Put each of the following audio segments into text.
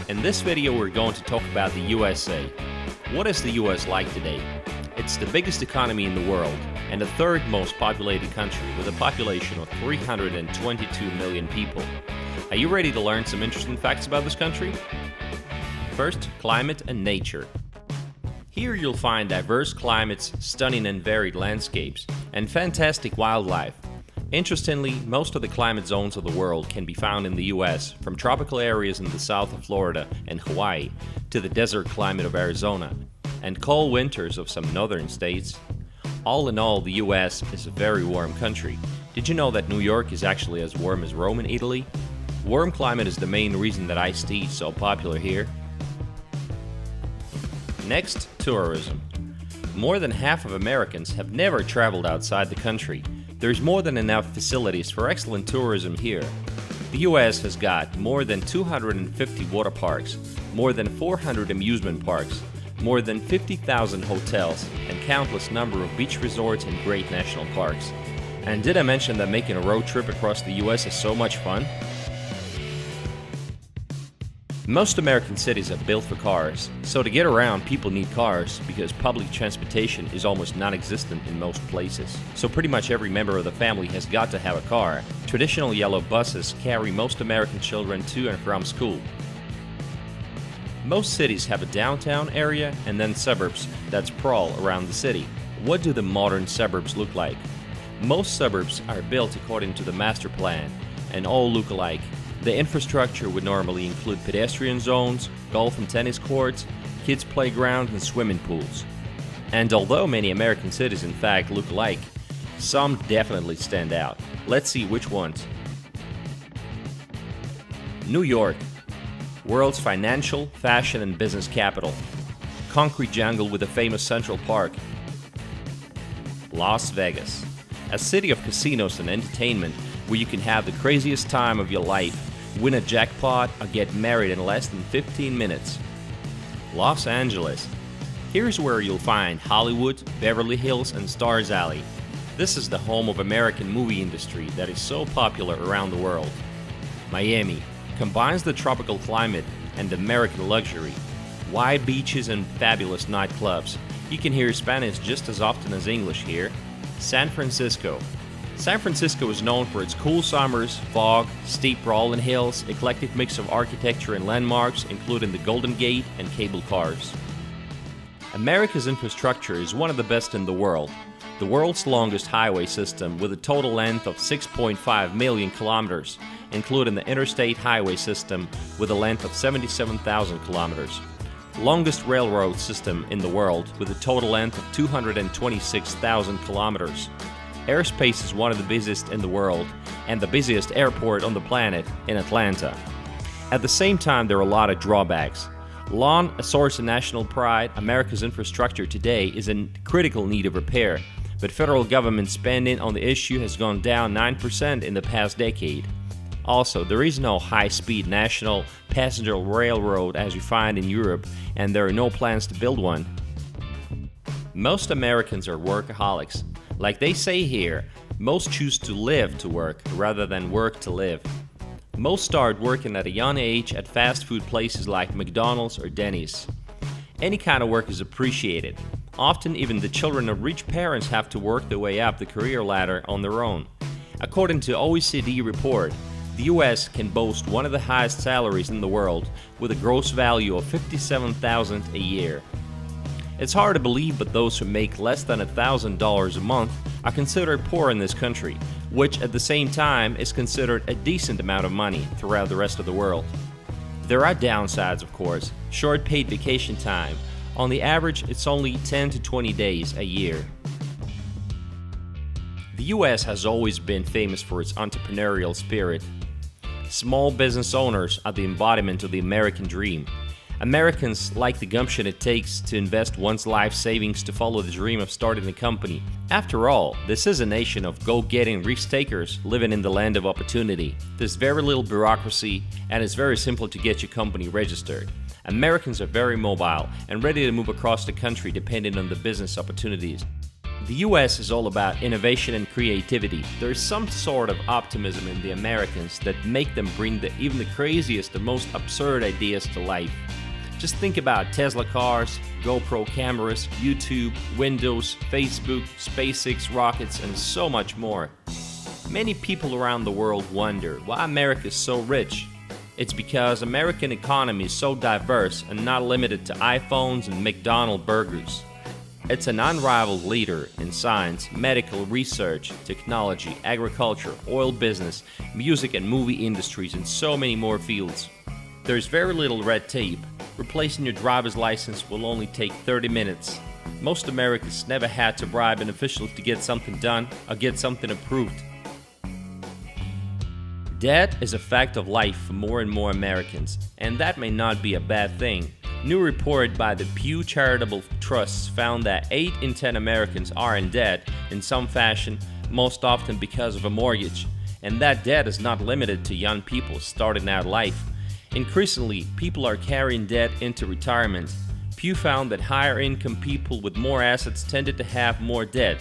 In this video we're going to talk about the USA. What is the US like today? It's the biggest economy in the world and the third most populated country with a population of 322 million people. Are you ready to learn some interesting facts about this country? First, climate and nature. Here you'll find diverse climates, stunning and varied landscapes, and fantastic wildlife. Interestingly, most of the climate zones of the world can be found in the US, from tropical areas in the south of Florida and Hawaii to the desert climate of Arizona, and cold winters of some northern states. All in all, the US is a very warm country. Did you know that New York is actually as warm as Rome in Italy? Warm climate is the main reason that iced tea is so popular here. Next, tourism. More than half of Americans have never traveled outside the country. There's more than enough facilities for excellent tourism here. The US has got more than 250 water parks, more than 400 amusement parks, more than 50,000 hotels, and countless number of beach resorts and great national parks. And did I mention that making a road trip across the US is so much fun? Most American cities are built for cars, so to get around people need cars because public transportation is almost non-existent in most places. So pretty much every member of the family has got to have a car. Traditional yellow buses carry most American children to and from school. Most cities have a downtown area and then suburbs that sprawl around the city. What do the modern suburbs look like? Most suburbs are built according to the master plan and all look alike. The infrastructure would normally include pedestrian zones, golf and tennis courts, kids' playgrounds, and swimming pools. And although many American cities in fact look alike, some definitely stand out. Let's see which ones. New York, world's financial, fashion, and business capital. Concrete jungle with a famous Central Park. Las Vegas, a city of casinos and entertainment where you can have the craziest time of your life, win a jackpot, or get married in less than 15 minutes. Los Angeles. Here's where you'll find Hollywood, Beverly Hills, and Stars Alley. This is the home of American movie industry that is so popular around the world. Miami combines the tropical climate and American luxury. Wide beaches and fabulous nightclubs. You can hear Spanish just as often as English here. San Francisco. San Francisco is known for its cool summers, fog, steep rolling hills, eclectic mix of architecture and landmarks, including the Golden Gate and cable cars. America's infrastructure is one of the best in the world. The world's longest highway system with a total length of 6.5 million kilometers, including the interstate highway system with a length of 77,000 kilometers. Longest railroad system in the world with a total length of 226,000 kilometers. Airspace is one of the busiest in the world and the busiest airport on the planet in Atlanta. At the same time, there are a lot of drawbacks. Long a source of national pride, America's infrastructure today is in critical need of repair, but federal government spending on the issue has gone down 9% in the past decade. Also, there is no high-speed national passenger railroad as you find in Europe, and there are no plans to build one. Most Americans are workaholics. Like they say here, most choose to live to work rather than work to live. Most start working at a young age at fast food places like McDonald's or Denny's. Any kind of work is appreciated. Often even the children of rich parents have to work their way up the career ladder on their own. According to OECD report, the US can boast one of the highest salaries in the world with a gross value of $57,000 a year. It's hard to believe, but those who make less than $1,000 a month are considered poor in this country, which at the same time is considered a decent amount of money throughout the rest of the world. There are downsides, of course. Short paid vacation time. On the average, it's only 10 to 20 days a year. The US has always been famous for its entrepreneurial spirit. Small business owners are the embodiment of the American dream. Americans like the gumption it takes to invest one's life savings to follow the dream of starting a company. After all, this is a nation of go-getting risk-takers living in the land of opportunity. There's very little bureaucracy and it's very simple to get your company registered. Americans are very mobile and ready to move across the country depending on the business opportunities. The US is all about innovation and creativity. There's some sort of optimism in the Americans that make them bring even the craziest and most absurd ideas to life. Just think about Tesla cars, GoPro cameras, YouTube, Windows, Facebook, SpaceX rockets, and so much more. Many people around the world wonder why America is so rich. It's because American economy is so diverse and not limited to iPhones and McDonald's burgers. It's an unrivaled leader in science, medical research, technology, agriculture, oil business, music and movie industries, and so many more fields. There's very little red tape. Replacing your driver's license will only take 30 minutes. Most Americans never had to bribe an official to get something done or get something approved. Debt is a fact of life for more and more Americans, and that may not be a bad thing. New report by the Pew Charitable Trusts found that 8 in 10 Americans are in debt in some fashion, most often because of a mortgage. And that debt is not limited to young people starting out life. Increasingly, people are carrying debt into retirement. Pew found that higher income people with more assets tended to have more debt.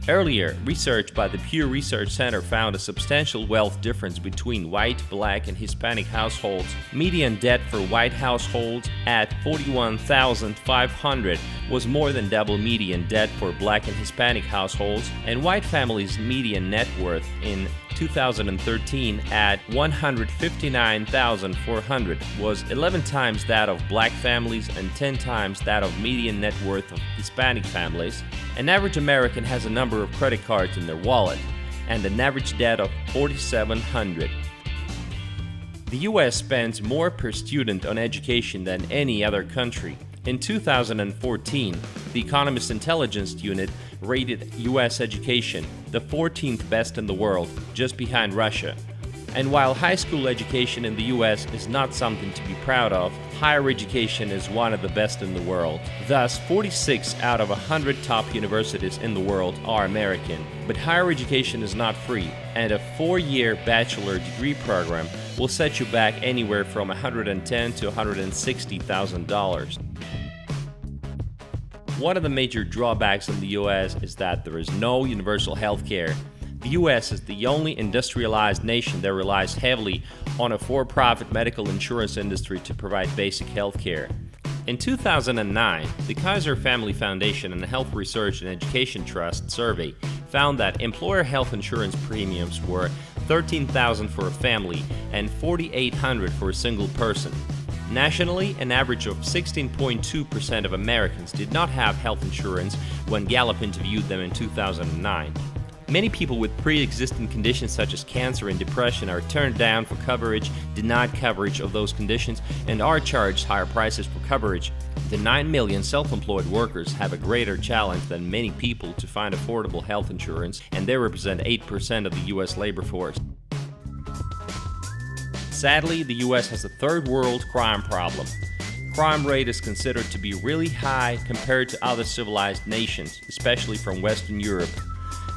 Earlier, research by the Pew Research Center found a substantial wealth difference between white, black, and Hispanic households. Median debt for white households at $41,500 was more than double median debt for black and Hispanic households, and white families' median net worth in 2013 at $159,400 was 11 times that of black families and 10 times that of median net worth of Hispanic families. An average American has a number of credit cards in their wallet and an average debt of $4,700. The US spends more per student on education than any other country. In 2014, the Economist Intelligence Unit rated US education the 14th best in the world, just behind Russia. And while high school education in the US is not something to be proud of, higher education is one of the best in the world. Thus, 46 out of 100 top universities in the world are American. But higher education is not free, and a 4-year bachelor degree program will set you back anywhere from $110,000 to $160,000. One of the major drawbacks in the US is that there is no universal health care. The US is the only industrialized nation that relies heavily on a for-profit medical insurance industry to provide basic health care. In 2009, the Kaiser Family Foundation and the Health Research and Education Trust survey found that employer health insurance premiums were $13,000 for a family and $4,800 for a single person. Nationally, an average of 16.2% of Americans did not have health insurance when Gallup interviewed them in 2009. Many people with pre-existing conditions such as cancer and depression are turned down for coverage, denied coverage of those conditions, and are charged higher prices for coverage. The 9 million self-employed workers have a greater challenge than many people to find affordable health insurance, and they represent 8% of the U.S. labor force. Sadly, the U.S. has a third world crime problem. Crime rate is considered to be really high compared to other civilized nations, especially from Western Europe.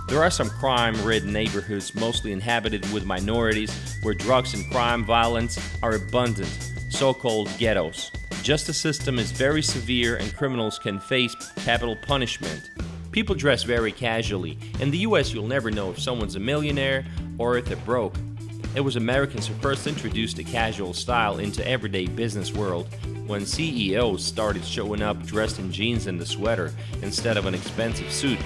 There are some crime-ridden neighborhoods mostly inhabited with minorities where drugs and crime violence are abundant, so-called ghettos. Justice system is very severe and criminals can face capital punishment. People dress very casually. In the US, you'll never know if someone's a millionaire or if they're broke. It was Americans who first introduced a casual style into everyday business world when CEOs started showing up dressed in jeans and a sweater instead of an expensive suit.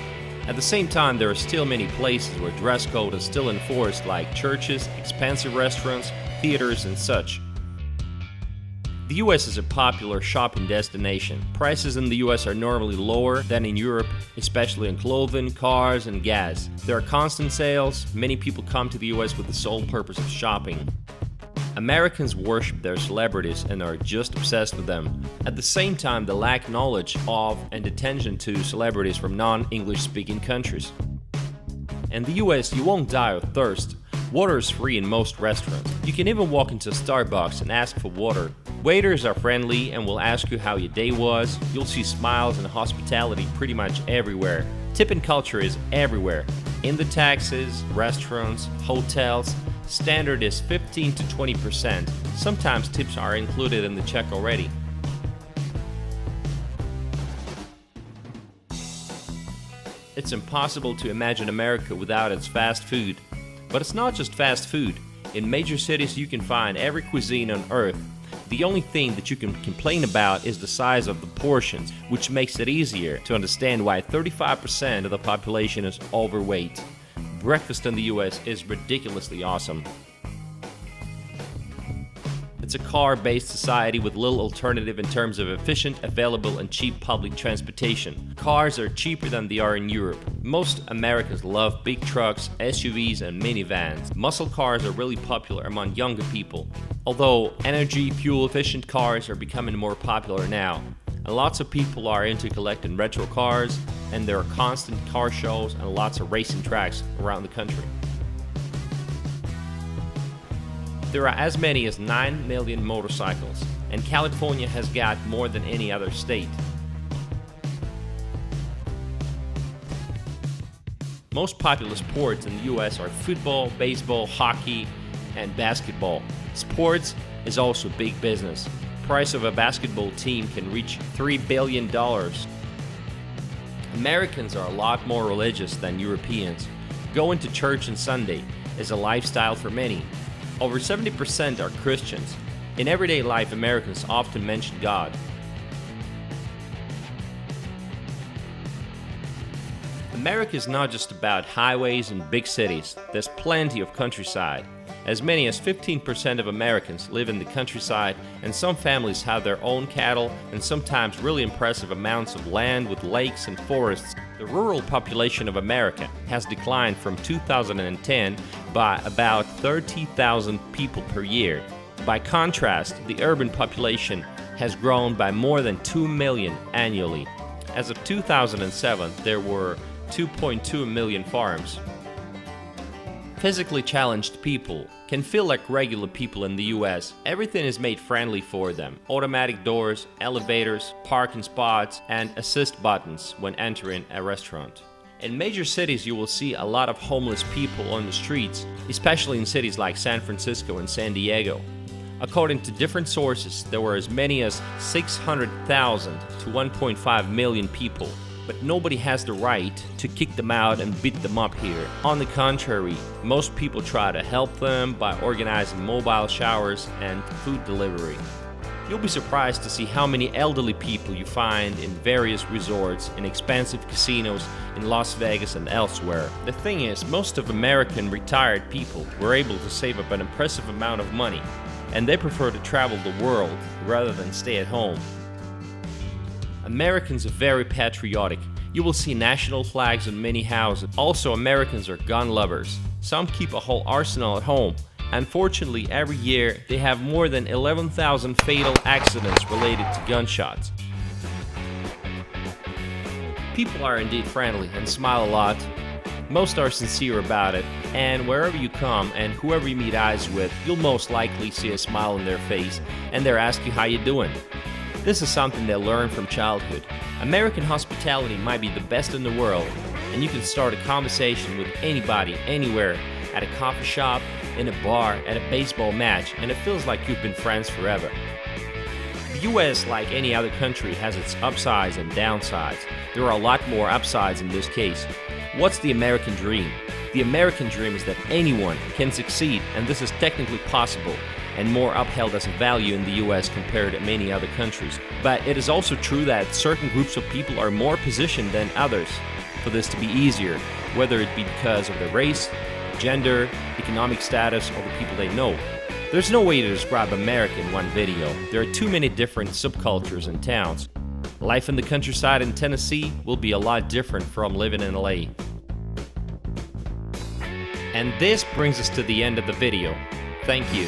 At the same time, there are still many places where dress code is still enforced, like churches, expensive restaurants, theaters, and such. The US is a popular shopping destination. Prices in the US are normally lower than in Europe, especially on clothing, cars, and gas. There are constant sales. Many people come to the US with the sole purpose of shopping. Americans worship their celebrities and are just obsessed with them. At the same time, they lack knowledge of and attention to celebrities from non-English speaking countries. In the US, you won't die of thirst. Water is free in most restaurants. You can even walk into Starbucks and ask for water. Waiters are friendly and will ask you how your day was. You'll see smiles and hospitality pretty much everywhere. Tipping culture is everywhere. In the taxis, restaurants, hotels. Standard is 15 to 20%. Sometimes tips are included in the check already. It's impossible to imagine America without its fast food. But it's not just fast food. In major cities you can find every cuisine on earth. The only thing that you can complain about is the size of the portions, which makes it easier to understand why 35% of the population is overweight. Breakfast in the US is ridiculously awesome. It's a car-based society with little alternative in terms of efficient, available, and cheap public transportation. Cars are cheaper than they are in Europe. Most Americans love big trucks, SUVs, and minivans. Muscle cars are really popular among younger people, although energy, fuel-efficient cars are becoming more popular now. And lots of people are into collecting retro cars, and there are constant car shows and lots of racing tracks around the country. There are as many as 9 million motorcycles, and California has got more than any other state. Most popular sports in the US are football, baseball, hockey, and basketball. Sports is also big business. Price of a basketball team can reach $3 billion. Americans are a lot more religious than Europeans. Going to church on Sunday is a lifestyle for many. Over 70% are Christians. In everyday life, Americans often mention God. America is not just about highways and big cities. There's plenty of countryside. As many as 15% of Americans live in the countryside, and some families have their own cattle and sometimes really impressive amounts of land with lakes and forests. The rural population of America has declined from 2010 by about 30,000 people per year. By contrast, the urban population has grown by more than 2 million annually. As of 2007, there were 2.2 million farms. Physically challenged people can feel like regular people in the US. Everything is made friendly for them. Automatic doors, elevators, parking spots, and assist buttons when entering a restaurant. In major cities you will see a lot of homeless people on the streets, especially in cities like San Francisco and San Diego. According to different sources, there were as many as 600,000 to 1.5 million people. But nobody has the right to kick them out and beat them up here. On the contrary, most people try to help them by organizing mobile showers and food delivery. You'll be surprised to see how many elderly people you find in various resorts, in expensive casinos in Las Vegas and elsewhere. The thing is, most of American retired people were able to save up an impressive amount of money, and they prefer to travel the world rather than stay at home. Americans are very patriotic. You will see national flags in many houses. Also, Americans are gun lovers. Some keep a whole arsenal at home. Unfortunately, every year they have more than 11,000 fatal accidents related to gunshots. People are indeed friendly and smile a lot. Most are sincere about it, and wherever you come and whoever you meet eyes with, you'll most likely see a smile on their face, and they'll ask you how you doing. This is something they learn from childhood. American hospitality might be the best in the world, and you can start a conversation with anybody, anywhere, at a coffee shop, in a bar, at a baseball match, and it feels like you've been friends forever. The US, like any other country, has its upsides and downsides. There are a lot more upsides in this case. What's the American dream? The American dream is that anyone can succeed, and this is technically possible, and more upheld as a value in the US compared to many other countries. But it is also true that certain groups of people are more positioned than others for this to be easier, whether it be because of their race, gender, economic status, or the people they know. There's no way to describe America in one video. There are too many different subcultures and towns. Life in the countryside in Tennessee will be a lot different from living in LA. And this brings us to the end of the video. Thank you.